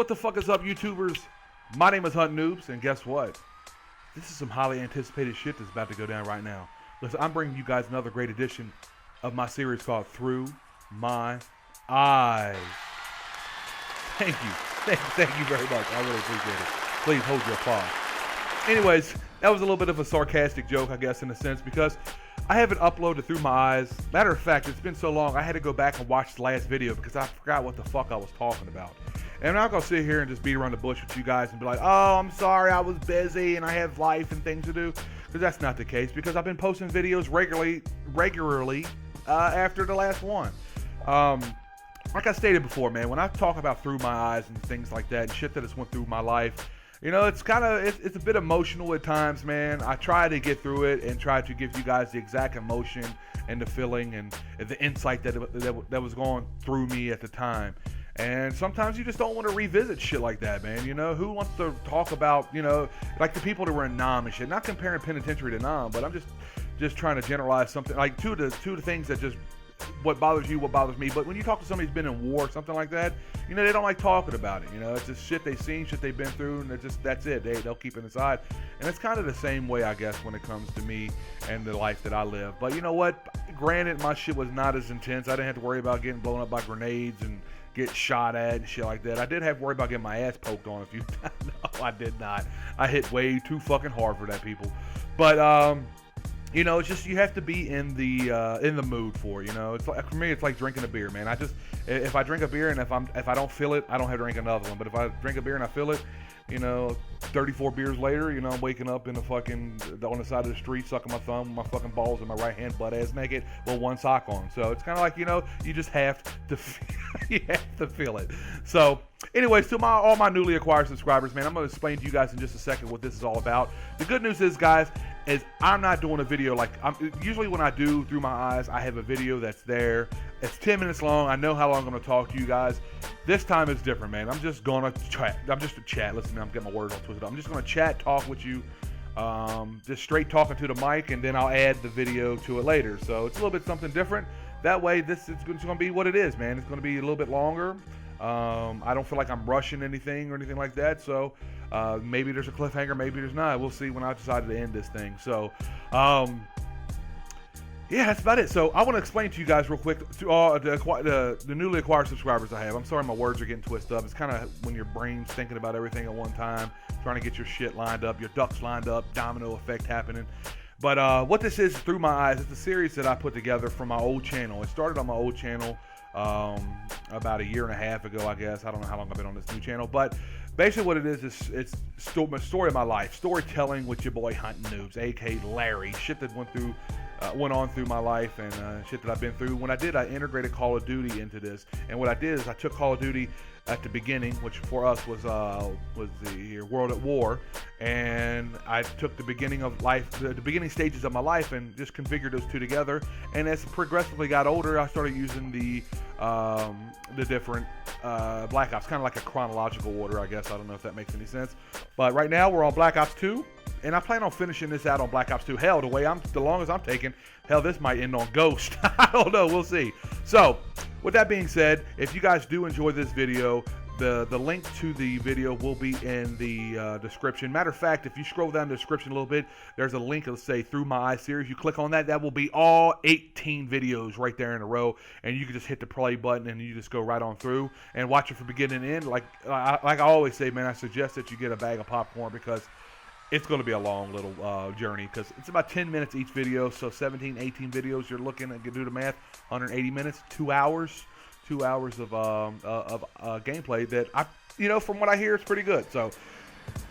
What the fuck is up, YouTubers? My name is TheMrHuntinNoobs, and guess what? This is some highly anticipated shit that's about to go down right now. Listen, I'm bringing you guys another great edition of my series called Through My Eyes. Thank you. Thank you very much. I really appreciate it. Please hold your applause. Anyways, that was a little bit of a sarcastic joke, I guess, in a sense, because I haven't uploaded Through My Eyes. Matter of fact, it's been so long, I had to go back and watch the last video because I forgot what the fuck I was talking about. And I'm not going to sit here and just beat around the bush with you guys and be like, oh, I'm sorry, I was busy and I have life and things to do. Because that's not the case, because I've been posting videos regularly after the last one. Like I stated before, man, when I talk about Through My Eyes and things like that, and shit that has went through my life, you know, it's a bit emotional at times, man. I try to get through it and try to give you guys the exact emotion and the feeling and the insight that was going through me at the time. And sometimes you just don't want to revisit shit like that, man. You know, who wants to talk about, you know, like the people that were in Nam and shit. Not comparing penitentiary to Nam, but I'm just trying to generalize something. Like two of the things that just, what bothers you, what bothers me. But when you talk to somebody who's been in war or something like that, you know, they don't like talking about it. You know, it's just shit they've seen, shit they've been through, and that's it. They'll keep it inside. And it's kind of the same way, I guess, when it comes to me and the life that I live. But you know what? Granted, my shit was not as intense. I didn't have to worry about getting blown up by grenades and get shot at and shit like that. I did have to worry about getting my ass poked on a few times. No, I did not. I hit way too fucking hard for that, people. But you know, it's just you have to be in the mood for it, you know. It's like, for me, it's like drinking a beer, man. If I drink a beer and if I don't feel it, I don't have to drink another one. But if I drink a beer and I feel it, you know, 34 beers later, you know, I'm waking up in on the side of the street, sucking my thumb, my fucking balls in my right hand, butt ass naked, with one sock on. So it's kind of like, you know, you just have to you have to feel it. So anyways, to all my newly acquired subscribers, man, I'm going to explain to you guys in just a second what this is all about. The good news is, guys, is I'm not doing a video like usually when I do Through My Eyes, I have a video that's there. It's 10 minutes long. I know how long I'm going to talk to you guys. This time it's different, man. I'm just going to chat. I'm just a chat. Listen, I'm getting my words all twisted up. I'm just going to chat, talk with you, just straight talking to the mic, and then I'll add the video to it later. So it's a little bit something different. That way, it's going to be what it is, man. It's going to be a little bit longer. I don't feel like I'm rushing anything or anything like that. So maybe there's a cliffhanger, maybe there's not. We'll see when I decide to end this thing. So yeah, that's about it. So I want to explain to you guys real quick to all the newly acquired subscribers I have. I'm sorry my words are getting twisted up. It's kind of when your brain's thinking about everything at one time, trying to get your shit lined up, your ducks lined up, domino effect happening. But what this is, Through My Eyes, it's a series that I put together from my old channel. It started on my old channel about a year and a half ago, I guess. I don't know how long I've been on this new channel, but basically what it is it's my story of my life, storytelling with your boy TheMrHuntinNoobs, aka Larry. Shit that went on through my life and shit that I've been through. When I did, I integrated Call of Duty into this, and what I did is I took Call of Duty at the beginning, which for us was the World at War, and I took the beginning of life, the beginning stages of my life, and just configured those two together. And as I progressively got older, I started using the different Black Ops, kind of like a chronological order, I guess. I don't know if that makes any sense. But right now we're on Black Ops 2, and I plan on finishing this out on Black Ops 2. Hell, the longest I'm taking, hell, this might end on Ghost. I don't know, we'll see. So, with that being said, if you guys do enjoy this video, the link to the video will be in the description. Matter of fact, if you scroll down the description a little bit, there's a link that'll say Through My Eyes series. You click on that, that will be all 18 videos right there in a row, and you can just hit the play button and you just go right on through and watch it from beginning to end. Like I always say, man, I suggest that you get a bag of popcorn because it's going to be a long little journey, because it's about 10 minutes each video, so 17, 18 videos. You're looking at, do the math, 180 minutes, 2 hours. 2 hours of gameplay that you know, from what I hear, it's pretty good. So,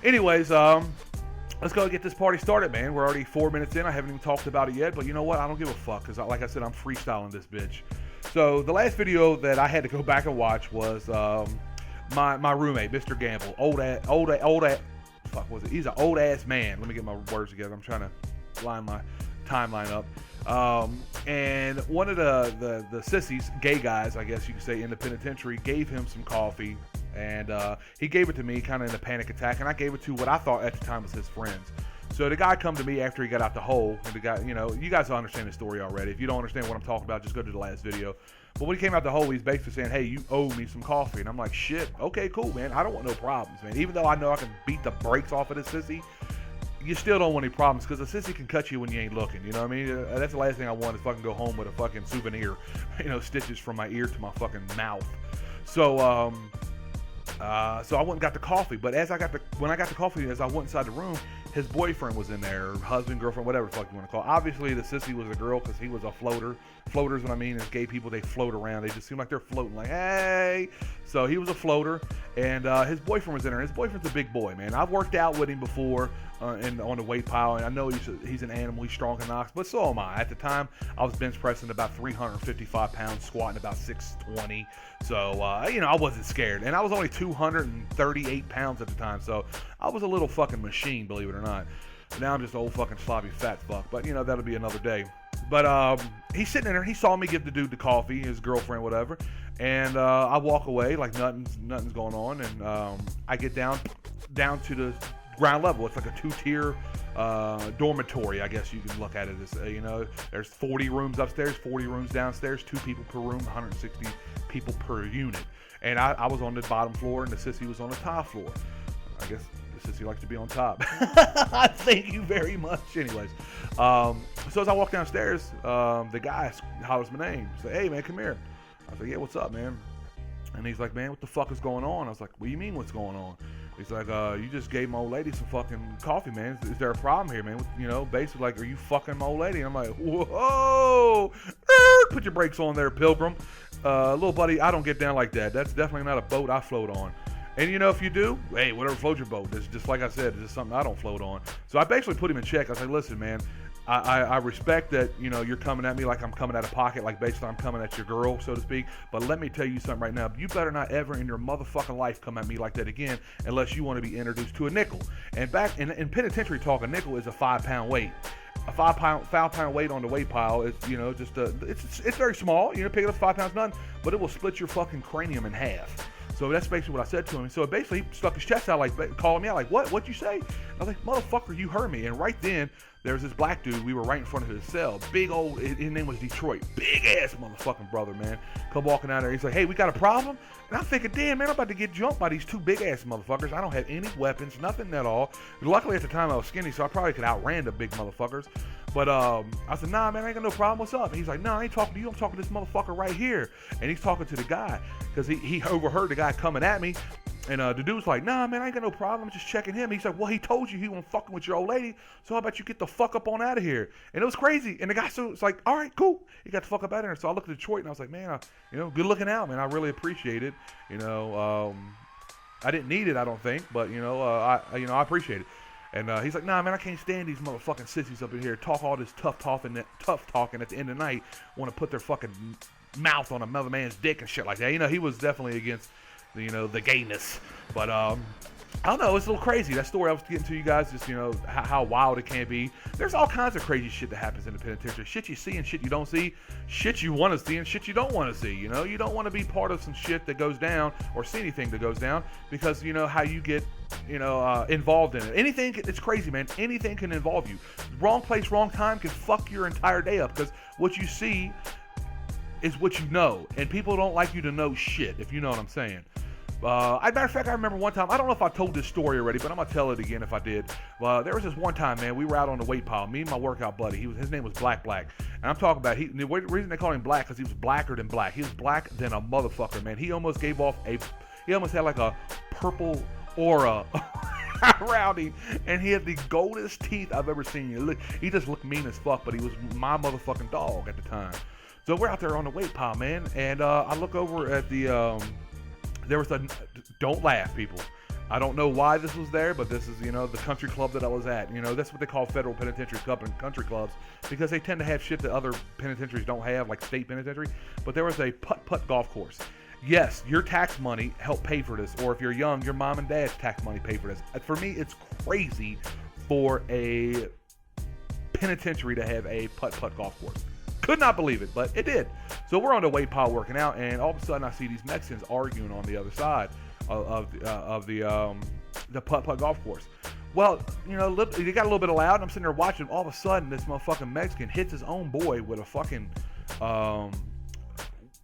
anyways, let's go get this party started, man. We're already 4 minutes in. I haven't even talked about it yet, but you know what? I don't give a fuck, because like I said, I'm freestyling this bitch. So the last video that I had to go back and watch was my roommate, Mr. Gamble, old ass. Fuck, was it? He's an old ass man. Let me get my words together. I'm trying to line my timeline up. And one of the sissies, gay guys, I guess you could say, in the penitentiary, gave him some coffee, and he gave it to me kind of in a panic attack, and I gave it to what I thought at the time was his friends. So the guy come to me after he got out the hole, and the guy, you know, you guys understand the story already. If you don't understand what I'm talking about, just go to the last video. But when he came out the hole, he's basically saying, hey, you owe me some coffee. And I'm like, shit, okay, cool, man. I don't want no problems, man. Even though I know I can beat the brakes off of this sissy, you still don't want any problems, because a sissy can cut you when you ain't looking. You know what I mean? That's the last thing I want, is fucking go home with a fucking souvenir, you know, stitches from my ear to my fucking mouth. So, so I went and got the coffee. But when I got the coffee, as I went inside the room, his boyfriend was in there, or husband, girlfriend, whatever the fuck you want to call it. Obviously, the sissy was a girl, because he was a floater. Floaters, what I mean, is gay people, they float around. They just seem like they're floating, like, hey. So he was a floater, and his boyfriend was in there. His boyfriend's a big boy, man. I've worked out with him before on the weight pile, and I know he's an animal. He's strong and knocks, but so am I. At the time, I was bench pressing about 355 pounds, squatting about 620. So, you know, I wasn't scared. And I was only 238 pounds at the time, so I was a little fucking machine, believe it or not. Now I'm just an old fucking sloppy fat fuck, but, you know, that'll be another day. But he's sitting in there. He saw me give the dude the coffee, his girlfriend, whatever. And I walk away like nothing's going on. And I get down to the ground level. It's like a 2-tier dormitory, I guess you can look at it as. You know, there's 40 rooms upstairs, 40 rooms downstairs, 2 people per room, 160 people per unit. And I was on the bottom floor, and the sissy was on the top floor. I guess the sissy likes to be on top. Thank you very much. Anyways, so as I walk downstairs, the guy hollers my name. He's like, hey, man, come here. I was like, yeah, what's up, man? And he's like, man, what the fuck is going on? I was like, what do you mean what's going on? He's like, you just gave my old lady some fucking coffee, man. Is there a problem here, man? You know, basically, like, are you fucking my old lady? And I'm like, whoa, put your brakes on there, pilgrim. Little buddy, I don't get down like that. That's definitely not a boat I float on. And, you know, if you do, hey, whatever floats your boat. It's just like I said, it's just something I don't float on. So I basically put him in check. I was like, listen, man, I respect that, you know, you're coming at me like I'm coming out of pocket, like basically I'm coming at your girl, so to speak. But let me tell you something right now. You better not ever in your motherfucking life come at me like that again, unless you want to be introduced to a nickel. And back in penitentiary talk, a nickel is a 5-pound weight. A 5-pound weight on the weight pile is, you know, just it's very small. You know, pick it up 5 pounds, nothing, but it will split your fucking cranium in half. So that's basically what I said to him. So basically, he stuck his chest out, like calling me out, like, what'd you say? I was like, motherfucker, you heard me. And right then, there was this black dude. We were right in front of his cell. Big old, his name was Detroit. Big ass motherfucking brother, man. Come walking out there. He's like, hey, we got a problem? And I'm thinking, damn, man, I'm about to get jumped by these 2 big ass motherfuckers. I don't have any weapons, nothing at all. Luckily, at the time, I was skinny, so I probably could outrun the big motherfuckers. But I said, nah, man, I ain't got no problem. What's up? And he's like, nah, I ain't talking to you. I'm talking to this motherfucker right here. And he's talking to the guy, because he overheard the guy coming at me. And the dude's like, nah, man, I ain't got no problem. I'm just checking him. He's like, well, he told you he wasn't fucking with your old lady, so how about you get the fuck up on out of here? And it was crazy. And the guy was like, all right, cool. He got the fuck up out of there. So I looked at Detroit, and I was like, man, you know, good looking out, man. I really appreciate it. You know, I didn't need it, I don't think, but, you know, I appreciate it. And he's like, nah, man, I can't stand these motherfucking sissies up in here. Talk all this tough talking at the end of the night. Want to put their fucking mouth on another man's dick and shit like that. You know, he was definitely against, you know, the gayness. But I don't know, it's a little crazy. That story I was getting to you guys, just, you know, how wild it can be. There's all kinds of crazy shit that happens in the penitentiary. Shit you see and shit you don't see. Shit you want to see and shit you don't want to see. You know, you don't want to be part of some shit that goes down or see anything that goes down, because, you know, how you get, you know, involved in it. Anything, it's crazy, man. Anything can involve you. Wrong place, wrong time can fuck your entire day up, because what you see is what you know. And people don't like you to know shit, if you know what I'm saying. Matter of fact, I remember one time, I don't know if I told this story already, but I'm going to tell it again if I did. There was this one time, man, we were out on the weight pile, me and my workout buddy. His name was Black. And I'm talking about, the reason they called him Black, because he was blacker than black. He was black than a motherfucker, man. He almost gave off he almost had like a purple aura around him, and he had the goldest teeth I've ever seen. He just looked mean as fuck, but he was my motherfucking dog at the time. So we're out there on the weight pile, man, and I look over at the, there was don't laugh, people. I don't know why this was there, but this is, you know, the country club that I was at. You know, that's what they call federal penitentiary club and country clubs, because they tend to have shit that other penitentiaries don't have, like state penitentiary. But there was a putt-putt golf course. Yes, your tax money helped pay for this, or if you're young, your mom and dad's tax money pay for this. For me, it's crazy for a penitentiary to have a putt-putt golf course. Could not believe it, but it did. So we're on the weight pile working out, and all of a sudden I see these Mexicans arguing on the other side of the putt-putt golf course. Well, you know, they got a little bit of loud, and I'm sitting there watching. All of a sudden, this motherfucking Mexican hits his own boy with a fucking,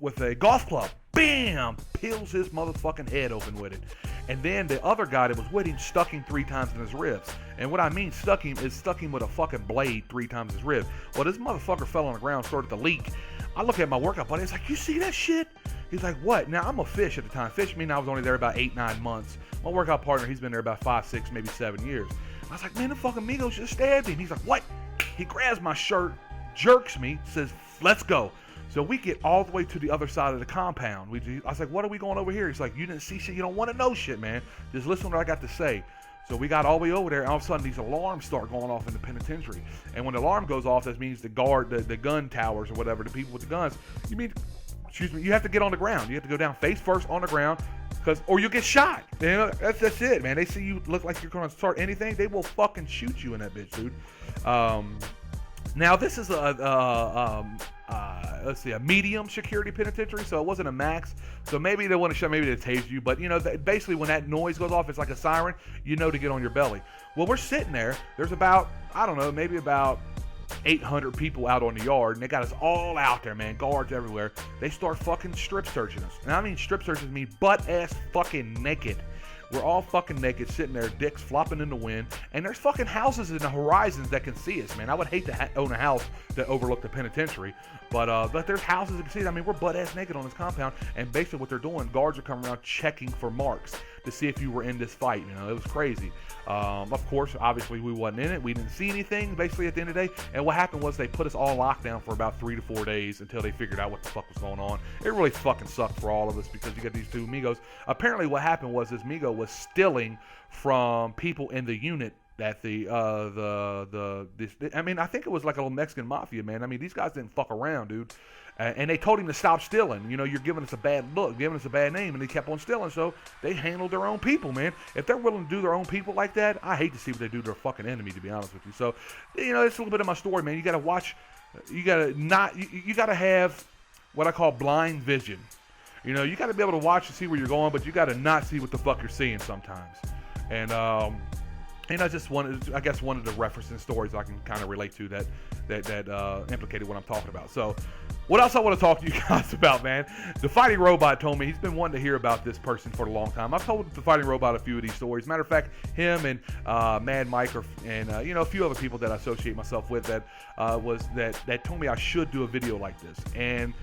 with a golf club. Bam! Peels his motherfucking head open with it. And then the other guy that was with him stuck him 3 times in his ribs. And what I mean stuck him is stuck him with a fucking blade 3 times his rib. Well, this motherfucker fell on the ground, started to leak. I look at my workout buddy, it's like, you see that shit? He's like, what? Now, I'm a fish at the time. Fish mean I was only there about 8-9 months. My workout partner, he's been there about 5, 6, maybe 7 years. I was like, man, the fucking Migos just stabbed him. He's like, what? He grabs my shirt, jerks me, says, let's go. So we get all the way to the other side of the compound. I was like, what are we going over here? He's like, you didn't see shit. You don't want to know shit, man. Just listen to what I got to say. So we got all the way over there, and all of a sudden these alarms start going off in the penitentiary. And when the alarm goes off, that means the gun towers or whatever, the people with the guns, you have to get on the ground. You have to go down face first on the ground, or you'll get shot. You know, that's it, man. They see you look like you're going to start anything, they will fucking shoot you in that bitch, dude. Now this is let's see, a medium security penitentiary, so it wasn't a max. So maybe they want to show, maybe they tase you, but you know, basically when that noise goes off, it's like a siren. You know to get on your belly. Well, we're sitting there. There's about, I don't know, maybe about 800 people out on the yard, and they got us all out there, man. Guards everywhere. They start fucking strip searching us, and I mean strip searching mean butt ass fucking naked. We're all fucking naked, sitting there, dicks flopping in the wind, and there's fucking houses in the horizons that can see us, man. I would hate to own a house that overlooked the penitentiary, but there's houses that can see us. I mean, we're butt ass naked on this compound, and basically what they're doing, guards are coming around checking for marks to see if you were in this fight. You know, it was crazy. Of course, obviously we wasn't in it. We didn't see anything, basically, at the end of the day. And what happened was they put us all locked down for about 3 to 4 days until they figured out what the fuck was going on. It really fucking sucked for all of us because you got these 2 Migos. Apparently what happened was this Migo was stealing from people in the unit that I mean, I think it was like a little Mexican mafia, man. I mean, these guys didn't fuck around, dude. And they told him to stop stealing. You know, you're giving us a bad look, giving us a bad name, and they kept on stealing. So they handled their own people, man. If they're willing to do their own people like that, I hate to see what they do to their fucking enemy, to be honest with you. So, you know, it's a little bit of my story, man. You got to watch. You got to have what I call blind vision. You know, you got to be able to watch and see where you're going, but you got to not see what the fuck you're seeing sometimes. And I just wanted, I guess, one of the referencing stories I can kind of relate to that implicated what I'm talking about. So, what else I want to talk to you guys about, man? The Fighting Robot told me he's been wanting to hear about this person for a long time. I've told the Fighting Robot a few of these stories. Matter of fact, him and Mad Mike and you know, a few other people that I associate myself with that told me I should do a video like this. And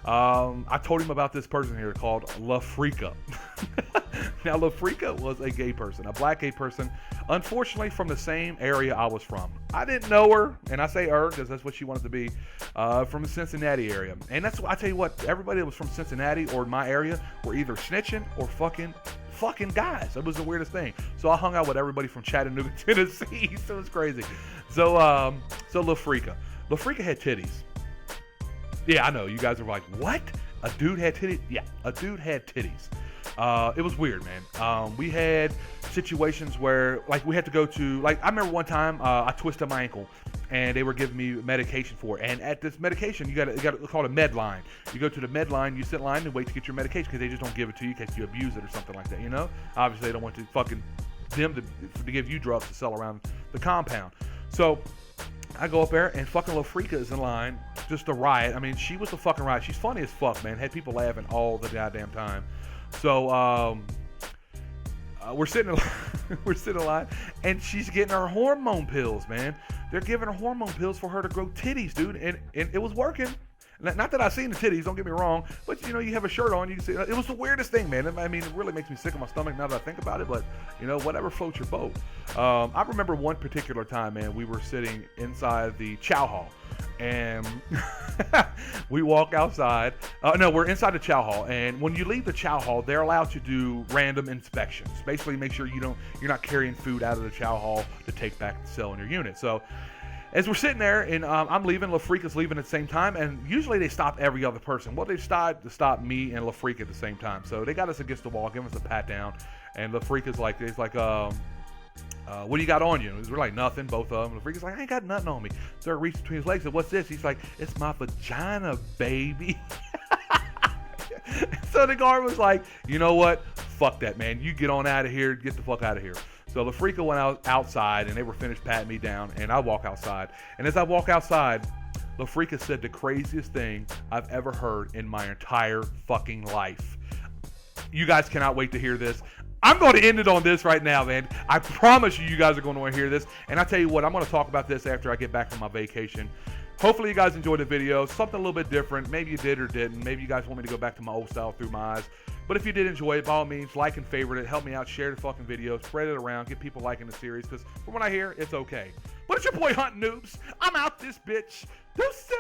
I told him about this person here called LaFreakah. Now, LaFreakah was a gay person, a black gay person, unfortunately from the same area I was from. I didn't know her, and I say her because that's what she wanted to be, from the Cincinnati area. And that's what I tell you what, everybody that was from Cincinnati or my area were either snitching or fucking guys. It was the weirdest thing. So I hung out with everybody from Chattanooga, Tennessee. So it was crazy. So LaFreakah had titties. Yeah, I know. You guys are like, what? A dude had titties? Yeah, a dude had titties. It was weird, man. We had situations where, like, we had to go to, like, I remember one time I twisted my ankle, and they were giving me medication for it. And at this medication, you got it's called a med line. You go to the med line, you sit in line and wait to get your medication because they just don't give it to you in case you abuse it or something like that, you know? Obviously, they don't want to fucking them to give you drugs to sell around the compound. So I go up there, and fucking LaFreakah is in line, just a riot. I mean, she was a fucking riot. She's funny as fuck, man. Had people laughing all the goddamn time. So we're sitting in line, and she's getting her hormone pills, man. They're giving her hormone pills for her to grow titties, dude, and it was working. Not that I've seen the titties, don't get me wrong, but you know, you have a shirt on, you can see. It was the weirdest thing, man. I mean, it really makes me sick in my stomach now that I think about it, but you know, whatever floats your boat. I remember one particular time, man, we were sitting inside the chow hall, and we walk outside. No, we're inside the chow hall, and when you leave the chow hall, they're allowed to do random inspections. Basically, make sure you're not carrying food out of the chow hall to take back to sell in your unit. So as we're sitting there, and I'm leaving, LaFreakah's leaving at the same time, and usually they stop every other person. Well, they decided to stop me and LaFreakah at the same time. So they got us against the wall, giving us a pat down, and LaFreakah's like, what do you got on you? We're like, nothing, both of them. LaFreakah's like, I ain't got nothing on me. So I reached between his legs and what's this? He's like, it's my vagina, baby. So the guard was like, you know what? Fuck that, man. You get on out of here. Get the fuck out of here. So LaFreakah went outside, and they were finished patting me down, and I walk outside. And as I walk outside, LaFreakah said the craziest thing I've ever heard in my entire fucking life. You guys cannot wait to hear this. I'm going to end it on this right now, man. I promise you guys are going to want to hear this. And I tell you what, I'm going to talk about this after I get back from my vacation. Hopefully you guys enjoyed the video. Something a little bit different. Maybe you did or didn't. Maybe you guys want me to go back to my old style through my eyes. But if you did enjoy it, by all means, like and favorite it. Help me out. Share the fucking video. Spread it around. Get people liking the series. Because from what I hear, it's okay. But it's your boy Hunting Noobs. I'm out this bitch. Deuces.